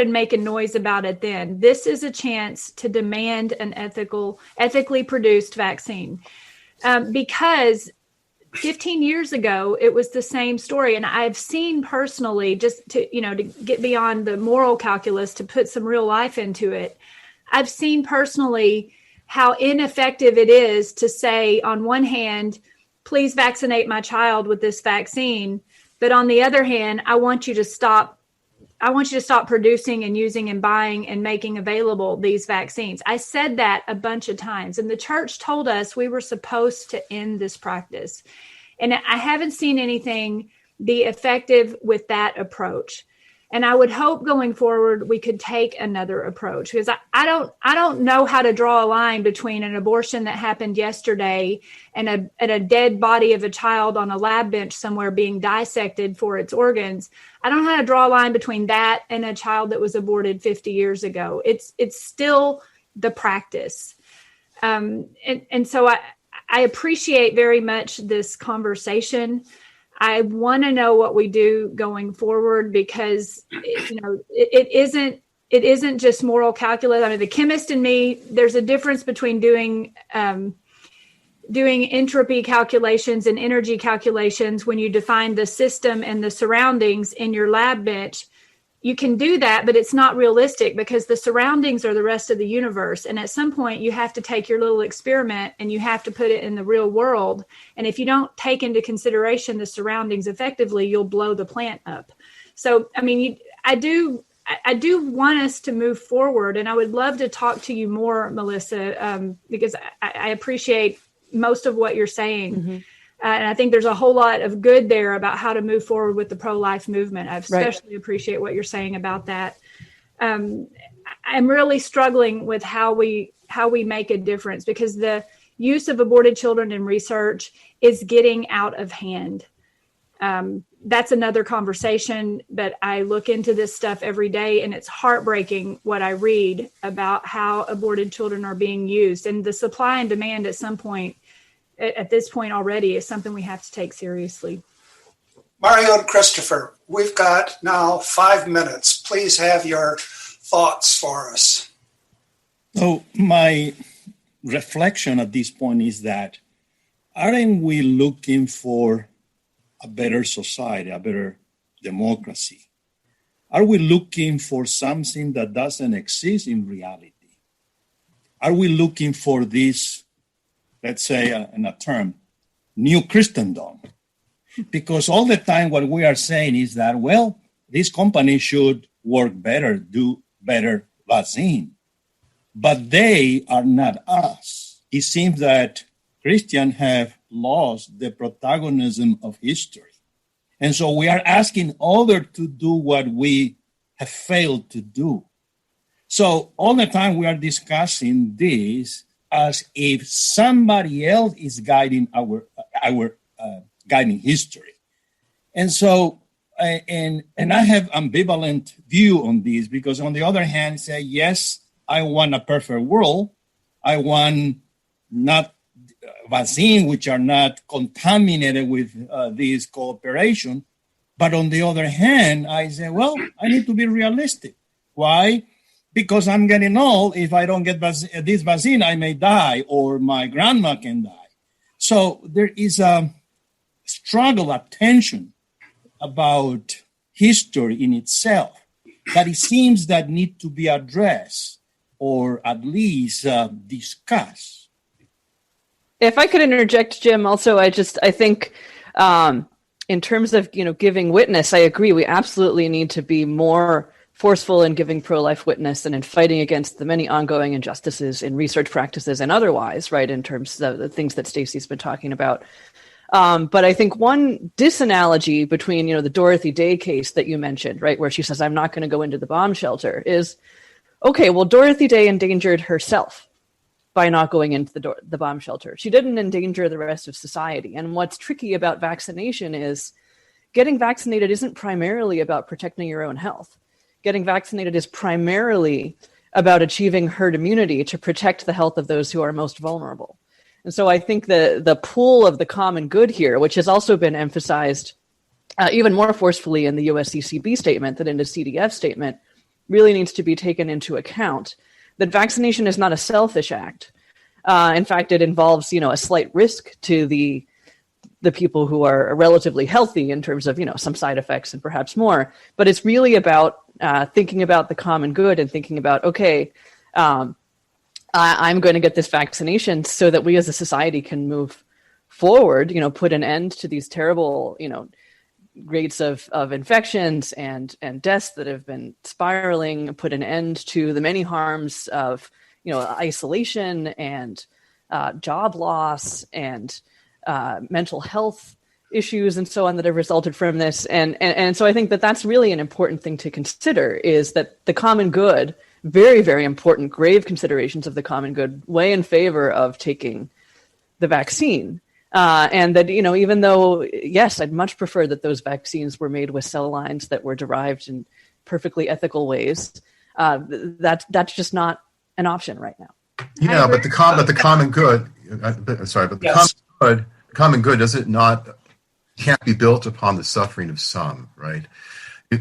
making noise about it then. This is a chance to demand an ethically produced vaccine. Because 15 years ago, it was the same story. And I've seen personally, just to get beyond the moral calculus, to put some real life into it, I've seen personally how ineffective it is to say, on one hand, please vaccinate my child with this vaccine. But on the other hand, I want you to stop producing and using and buying and making available these vaccines. I said that a bunch of times, and the church told us we were supposed to end this practice. And I haven't seen anything be effective with that approach. And I would hope going forward we could take another approach, because I don't know how to draw a line between an abortion that happened yesterday and a dead body of a child on a lab bench somewhere being dissected for its organs. I don't know how to draw a line between that and a child that was aborted 50 years ago. It's still the practice. And so I appreciate very much this conversation. I want to know what we do going forward, because, it isn't just moral calculus. I mean, the chemist in me, there's a difference between doing entropy calculations and energy calculations when you define the system and the surroundings in your lab bench. You can do that, but it's not realistic, because the surroundings are the rest of the universe. And at some point you have to take your little experiment and you have to put it in the real world. And if you don't take into consideration the surroundings effectively, you'll blow the plant up. So, I mean, I do want us to move forward, and I would love to talk to you more, Melissa, because I appreciate most of what you're saying. Mm-hmm. And I think there's a whole lot of good there about how to move forward with the pro-life movement. I especially appreciate what you're saying about that. I'm really struggling with how we make a difference, because the use of aborted children in research is getting out of hand. That's another conversation, but I look into this stuff every day, and it's heartbreaking what I read about how aborted children are being used. And the supply and demand at this point already is something we have to take seriously. Mario and Christopher, we've got now 5 minutes. Please have your thoughts for us. So my reflection at this point is that, aren't we looking for a better society, a better democracy? Are we looking for something that doesn't exist in reality? Are we looking for this, let's say in a term, new Christendom? Because all the time what we are saying is that, well, this company should work better, do better vaccine. But they are not us. It seems that Christians have lost the protagonism of history. And so we are asking others to do what we have failed to do. So all the time we are discussing this as if somebody else is guiding our guiding history. And so, and I have ambivalent view on this, because on the other hand, say, yes, I want a perfect world. I want not vaccine which are not contaminated with this cooperation. But on the other hand, I say, well, I need to be realistic. Why? Because I'm getting old. If I don't get this vaccine, I may die, or my grandma can die. So there is a struggle, a tension about history in itself that it seems that need to be addressed, or at least discussed. If I could interject, Jim, also, I think in terms of, giving witness, I agree. We absolutely need to be more forceful in giving pro-life witness and in fighting against the many ongoing injustices in research practices and otherwise, right, in terms of the things that Stacy's been talking about. But I think one disanalogy between, the Dorothy Day case that you mentioned, right, where she says, I'm not going to go into the bomb shelter, is, okay, well, Dorothy Day endangered herself by not going into the bomb shelter. She didn't endanger the rest of society. And what's tricky about vaccination is getting vaccinated isn't primarily about protecting your own health. Getting vaccinated is primarily about achieving herd immunity to protect the health of those who are most vulnerable. And so I think the pool of the common good here, which has also been emphasized even more forcefully in the USCCB statement than in the CDF statement, really needs to be taken into account. That vaccination is not a selfish act. In fact, it involves, a slight risk to the people who are relatively healthy in terms of, some side effects and perhaps more. But it's really about thinking about the common good and thinking about, okay, I'm going to get this vaccination so that we as a society can move forward, put an end to these terrible, rates of infections and deaths that have been spiraling, put an end to the many harms of, isolation and job loss and mental health issues and so on that have resulted from this. And so I think that that's really an important thing to consider, is that the common good, very, very important, grave considerations of the common good, weigh in favor of taking the vaccine. And that, even though, yes, I'd much prefer that those vaccines were made with cell lines that were derived in perfectly ethical ways, that's just not an option right now. Yeah, but the common good. Yes. Common good does it not can't be built upon the suffering of some, right?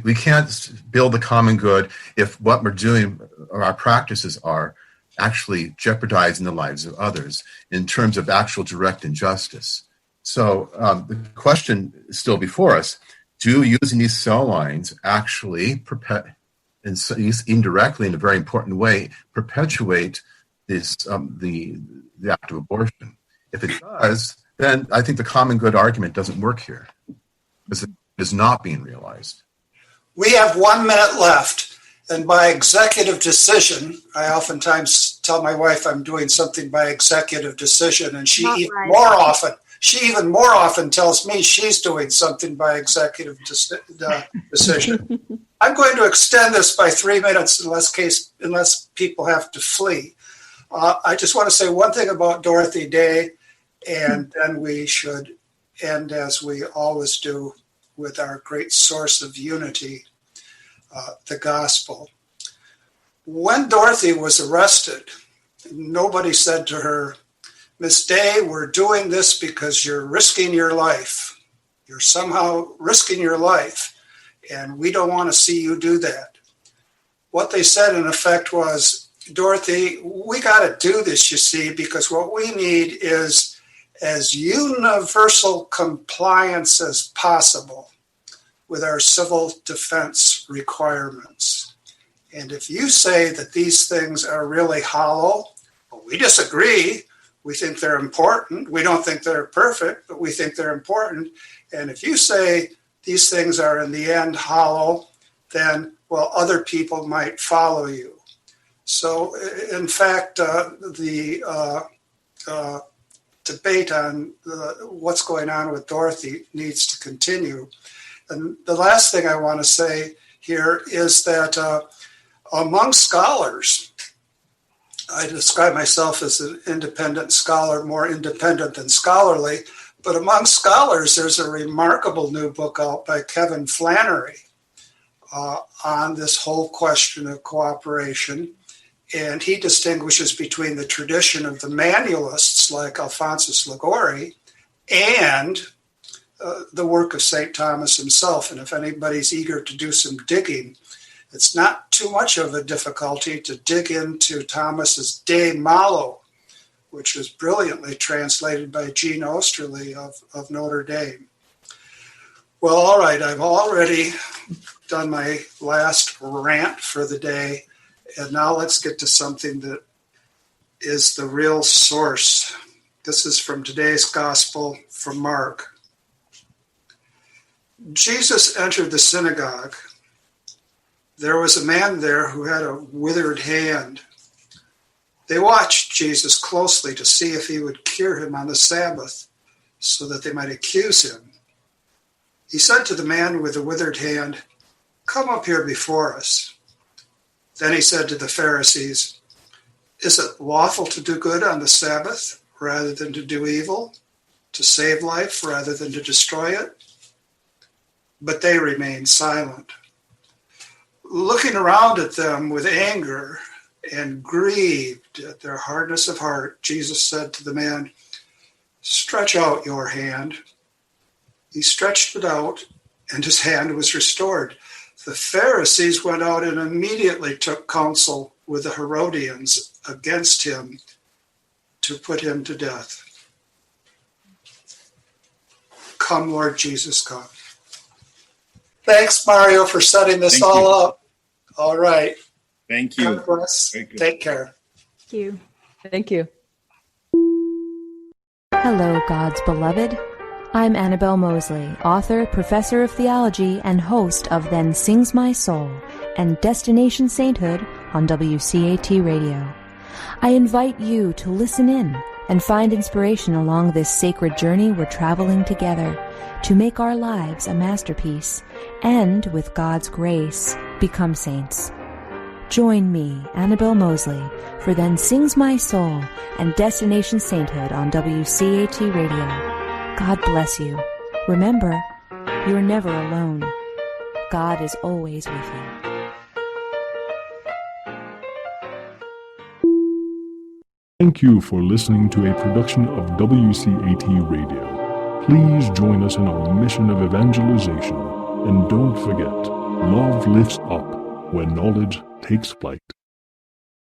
We can't build the common good if what we're doing or our practices are actually jeopardizing the lives of others in terms of actual direct injustice. So the question is still before us: do using these cell lines actually indirectly, in a very important way, perpetuate this the act of abortion? If it does, then I think the common good argument doesn't work here, because it is not being realized. We have 1 minute left, and by executive decision, I oftentimes tell my wife I'm doing something by executive decision, and she even more often tells me she's doing something by executive decision. I'm going to extend this by 3 minutes unless people have to flee. I just want to say one thing about Dorothy Day, and then we should end as we always do with our great source of unity, the gospel. When Dorothy was arrested, nobody said to her, "Miss Day, we're doing this because you're risking your life. You're somehow risking your life, and we don't want to see you do that." What they said, in effect, was, "Dorothy, we got to do this, you see, because what we need is as universal compliance as possible with our civil defense requirements. And if you say that these things are really hollow, well, we disagree. We think they're important. We don't think they're perfect, but we think they're important. And if you say these things are in the end hollow, then, well, other people might follow you." So, in fact, the debate on what's going on with Dorothy needs to continue. And the last thing I want to say here is that among scholars, I describe myself as an independent scholar, more independent than scholarly, but among scholars, there's a remarkable new book out by Kevin Flannery on this whole question of cooperation. And he distinguishes between the tradition of the manualists like Alphonsus Liguori and the work of St. Thomas himself. And if anybody's eager to do some digging, it's not too much of a difficulty to dig into Thomas's De Malo, which was brilliantly translated by Gene Osterly of Notre Dame. Well, all right, I've already done my last rant for the day, and now let's get to something that is the real source. This is from today's gospel from Mark. Jesus entered the synagogue. There was a man there who had a withered hand. They watched Jesus closely to see if he would cure him on the Sabbath, so that they might accuse him. He said to the man with the withered hand, "Come up here before us." Then he said to the Pharisees, "Is it lawful to do good on the Sabbath rather than to do evil, to save life rather than to destroy it?" But they remained silent. Looking around at them with anger and grieved at their hardness of heart, Jesus said to the man, "Stretch out your hand." He stretched it out, and his hand was restored. The Pharisees went out and immediately took counsel with the Herodians against him to put him to death. Come, Lord Jesus, come. Thanks, Mario, for setting this all up. All right. Thank you. God bless. Take care. Thank you. Thank you. Hello, God's beloved. I'm Annabelle Mosley, author, professor of theology, and host of Then Sings My Soul and Destination Sainthood on WCAT Radio. I invite you to listen in and find inspiration along this sacred journey we're traveling together to make our lives a masterpiece and, with God's grace, become saints. Join me, Annabelle Mosley, for Then Sings My Soul and Destination Sainthood on WCAT Radio. God bless you. Remember, you're never alone. God is always with you. Thank you for listening to a production of WCAT Radio. Please join us in our mission of evangelization. And don't forget, love lifts up when knowledge takes flight.